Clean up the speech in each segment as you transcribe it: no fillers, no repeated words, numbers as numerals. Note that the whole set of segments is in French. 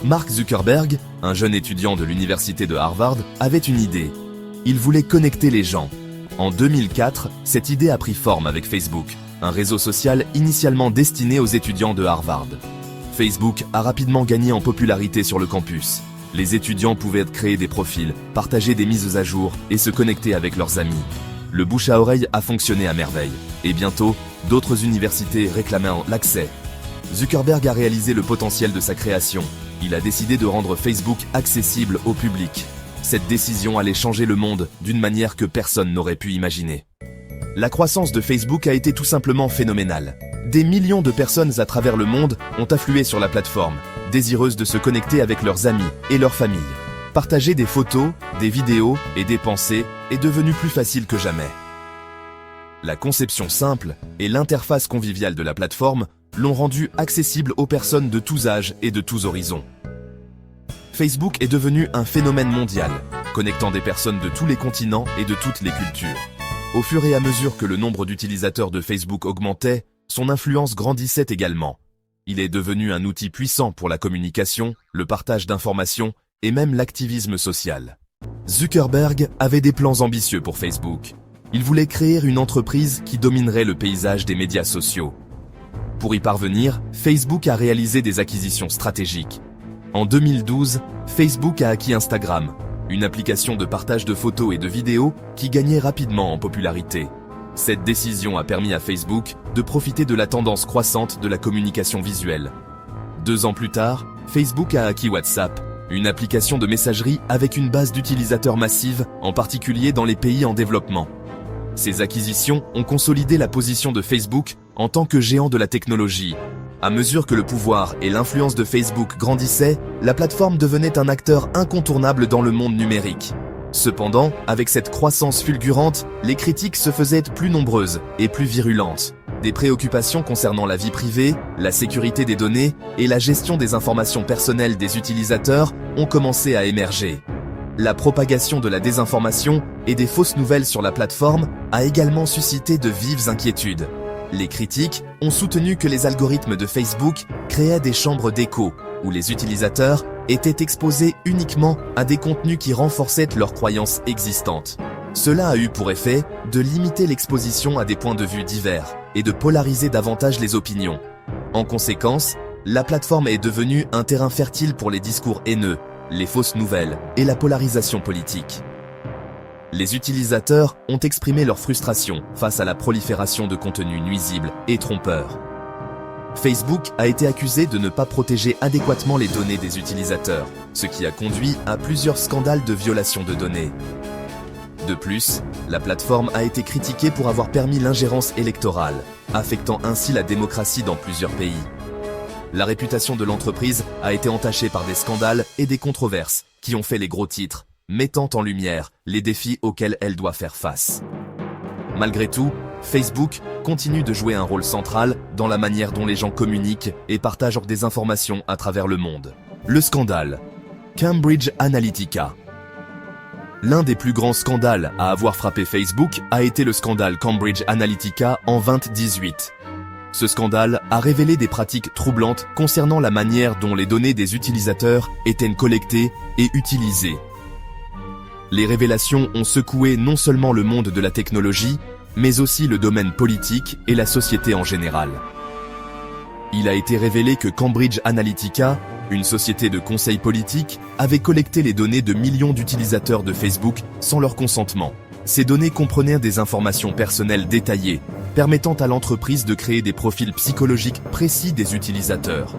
Mark Zuckerberg, un jeune étudiant de l'université de Harvard, avait une idée. Il voulait connecter les gens. En 2004, cette idée a pris forme avec Facebook, un réseau social initialement destiné aux étudiants de Harvard. Facebook a rapidement gagné en popularité sur le campus. Les étudiants pouvaient créer des profils, partager des mises à jour et se connecter avec leurs amis. Le bouche à oreille a fonctionné à merveille. Et bientôt, d'autres universités réclamaient l'accès. Zuckerberg a réalisé le potentiel de sa création. Il a décidé de rendre Facebook accessible au public. Cette décision allait changer le monde d'une manière que personne n'aurait pu imaginer. La croissance de Facebook a été tout simplement phénoménale. Des millions de personnes à travers le monde ont afflué sur la plateforme, désireuses de se connecter avec leurs amis et leurs familles. Partager des photos, des vidéos et des pensées est devenu plus facile que jamais. La conception simple et l'interface conviviale de la plateforme l'ont rendu accessible aux personnes de tous âges et de tous horizons. Facebook est devenu un phénomène mondial, connectant des personnes de tous les continents et de toutes les cultures. Au fur et à mesure que le nombre d'utilisateurs de Facebook augmentait, son influence grandissait également. Il est devenu un outil puissant pour la communication, le partage d'informations et même l'activisme social. Zuckerberg avait des plans ambitieux pour Facebook. Il voulait créer une entreprise qui dominerait le paysage des médias sociaux. Pour y parvenir, Facebook a réalisé des acquisitions stratégiques. En 2012, Facebook a acquis Instagram, une application de partage de photos et de vidéos qui gagnait rapidement en popularité. Cette décision a permis à Facebook de profiter de la tendance croissante de la communication visuelle. 2 ans plus tard, Facebook a acquis WhatsApp, une application de messagerie avec une base d'utilisateurs massive, en particulier dans les pays en développement. Ces acquisitions ont consolidé la position de Facebook en tant que géant de la technologie. À mesure que le pouvoir et l'influence de Facebook grandissaient, la plateforme devenait un acteur incontournable dans le monde numérique. Cependant, avec cette croissance fulgurante, les critiques se faisaient plus nombreuses et plus virulentes. Des préoccupations concernant la vie privée, la sécurité des données et la gestion des informations personnelles des utilisateurs ont commencé à émerger. La propagation de la désinformation et des fausses nouvelles sur la plateforme a également suscité de vives inquiétudes. Les critiques ont soutenu que les algorithmes de Facebook créaient des chambres d'écho, où les utilisateurs étaient exposés uniquement à des contenus qui renforçaient leurs croyances existantes. Cela a eu pour effet de limiter l'exposition à des points de vue divers et de polariser davantage les opinions. En conséquence, la plateforme est devenue un terrain fertile pour les discours haineux, les fausses nouvelles et la polarisation politique. Les utilisateurs ont exprimé leur frustration face à la prolifération de contenus nuisibles et trompeurs. Facebook a été accusé de ne pas protéger adéquatement les données des utilisateurs, ce qui a conduit à plusieurs scandales de violation de données. De plus, la plateforme a été critiquée pour avoir permis l'ingérence électorale, affectant ainsi la démocratie dans plusieurs pays. La réputation de l'entreprise a été entachée par des scandales et des controverses qui ont fait les gros titres, mettant en lumière les défis auxquels elle doit faire face. Malgré tout, Facebook continue de jouer un rôle central dans la manière dont les gens communiquent et partagent des informations à travers le monde. Le scandale Cambridge Analytica. L'un des plus grands scandales à avoir frappé Facebook a été le scandale Cambridge Analytica en 2018. Ce scandale a révélé des pratiques troublantes concernant la manière dont les données des utilisateurs étaient collectées et utilisées. Les révélations ont secoué non seulement le monde de la technologie, mais aussi le domaine politique et la société en général. Il a été révélé que Cambridge Analytica, une société de conseil politique, avait collecté les données de millions d'utilisateurs de Facebook sans leur consentement. Ces données comprenaient des informations personnelles détaillées, permettant à l'entreprise de créer des profils psychologiques précis des utilisateurs.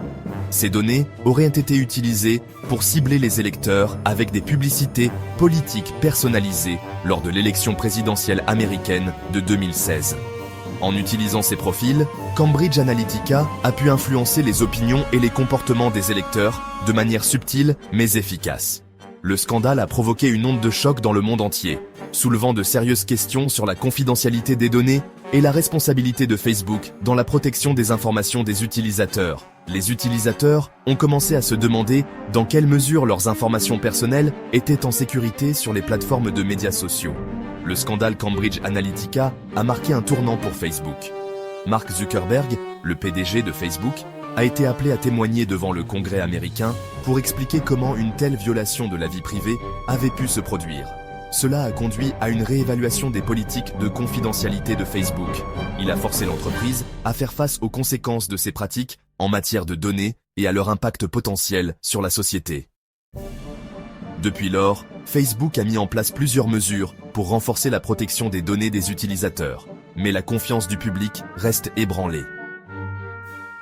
Ces données auraient été utilisées pour cibler les électeurs avec des publicités politiques personnalisées lors de l'élection présidentielle américaine de 2016. En utilisant ces profils, Cambridge Analytica a pu influencer les opinions et les comportements des électeurs de manière subtile mais efficace. Le scandale a provoqué une onde de choc dans le monde entier, soulevant de sérieuses questions sur la confidentialité des données et la responsabilité de Facebook dans la protection des informations des utilisateurs. Les utilisateurs ont commencé à se demander dans quelle mesure leurs informations personnelles étaient en sécurité sur les plateformes de médias sociaux. Le scandale Cambridge Analytica a marqué un tournant pour Facebook. Mark Zuckerberg, le PDG de Facebook, a été appelé à témoigner devant le Congrès américain pour expliquer comment une telle violation de la vie privée avait pu se produire. Cela a conduit à une réévaluation des politiques de confidentialité de Facebook. Il a forcé l'entreprise à faire face aux conséquences de ces pratiques en matière de données et à leur impact potentiel sur la société. Depuis lors, Facebook a mis en place plusieurs mesures pour renforcer la protection des données des utilisateurs. Mais la confiance du public reste ébranlée.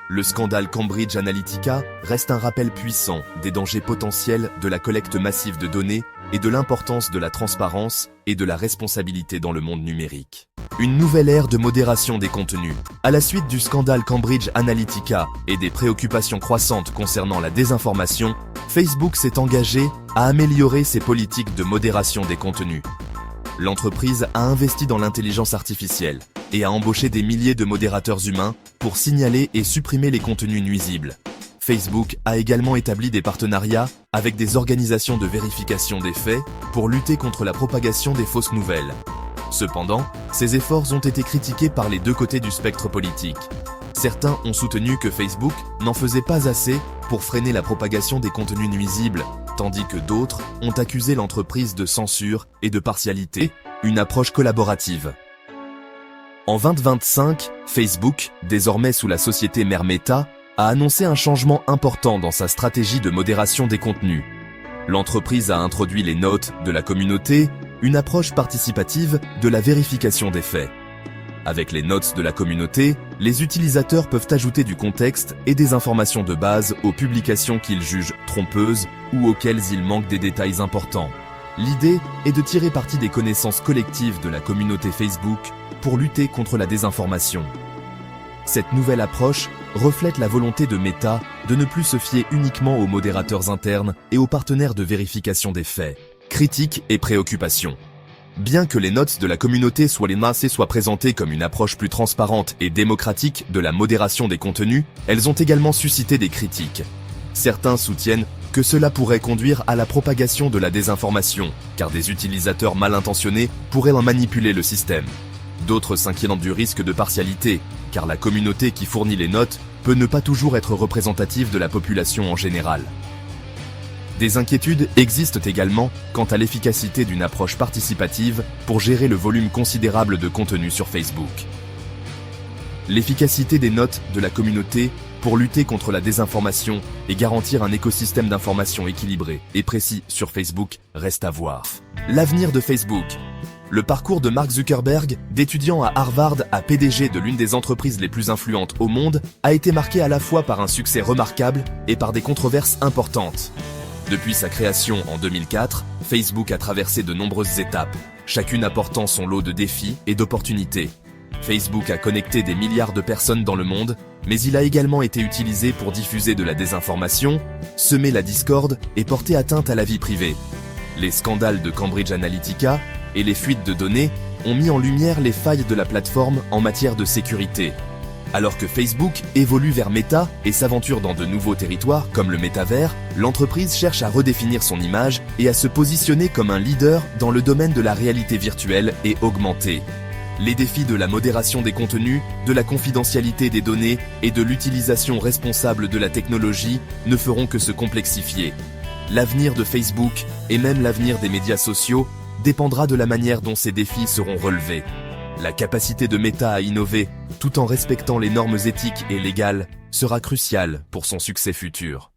Le scandale Cambridge Analytica reste un rappel puissant des dangers potentiels de la collecte massive de données et de l'importance de la transparence et de la responsabilité dans le monde numérique. Une nouvelle ère de modération des contenus. À la suite du scandale Cambridge Analytica et des préoccupations croissantes concernant la désinformation, Facebook s'est engagé à améliorer ses politiques de modération des contenus. L'entreprise a investi dans l'intelligence artificielle et a embauché des milliers de modérateurs humains pour signaler et supprimer les contenus nuisibles. Facebook a également établi des partenariats avec des organisations de vérification des faits pour lutter contre la propagation des fausses nouvelles. Cependant, ces efforts ont été critiqués par les deux côtés du spectre politique. Certains ont soutenu que Facebook n'en faisait pas assez pour freiner la propagation des contenus nuisibles, tandis que d'autres ont accusé l'entreprise de censure et de partialité, une approche collaborative. En 2025, Facebook, désormais sous la société mère Meta, a annoncé un changement important dans sa stratégie de modération des contenus. L'entreprise a introduit les notes de la communauté, une approche participative de la vérification des faits. Avec les notes de la communauté, les utilisateurs peuvent ajouter du contexte et des informations de base aux publications qu'ils jugent trompeuses ou auxquelles il manque des détails importants. L'idée est de tirer parti des connaissances collectives de la communauté Facebook pour lutter contre la désinformation. Cette nouvelle approche reflète la volonté de Meta de ne plus se fier uniquement aux modérateurs internes et aux partenaires de vérification des faits. Critiques et préoccupations. Bien que les notes de la communauté soient présentées comme une approche plus transparente et démocratique de la modération des contenus, elles ont également suscité des critiques. Certains soutiennent que cela pourrait conduire à la propagation de la désinformation, car des utilisateurs mal intentionnés pourraient en manipuler le système. D'autres s'inquiètent du risque de partialité, car la communauté qui fournit les notes peut ne pas toujours être représentative de la population en général. Des inquiétudes existent également quant à l'efficacité d'une approche participative pour gérer le volume considérable de contenu sur Facebook. L'efficacité des notes de la communauté pour lutter contre la désinformation et garantir un écosystème d'information équilibré et précis sur Facebook reste à voir. L'avenir de Facebook. Le parcours de Mark Zuckerberg, d'étudiant à Harvard à PDG de l'une des entreprises les plus influentes au monde, a été marqué à la fois par un succès remarquable et par des controverses importantes. Depuis sa création en 2004, Facebook a traversé de nombreuses étapes, chacune apportant son lot de défis et d'opportunités. Facebook a connecté des milliards de personnes dans le monde, mais il a également été utilisé pour diffuser de la désinformation, semer la discorde et porter atteinte à la vie privée. Les scandales de Cambridge Analytica et les fuites de données ont mis en lumière les failles de la plateforme en matière de sécurité. Alors que Facebook évolue vers Meta et s'aventure dans de nouveaux territoires comme le métavers, l'entreprise cherche à redéfinir son image et à se positionner comme un leader dans le domaine de la réalité virtuelle et augmentée. Les défis de la modération des contenus, de la confidentialité des données et de l'utilisation responsable de la technologie ne feront que se complexifier. L'avenir de Facebook, et même l'avenir des médias sociaux, dépendra de la manière dont ces défis seront relevés. La capacité de Meta à innover, tout en respectant les normes éthiques et légales, sera cruciale pour son succès futur.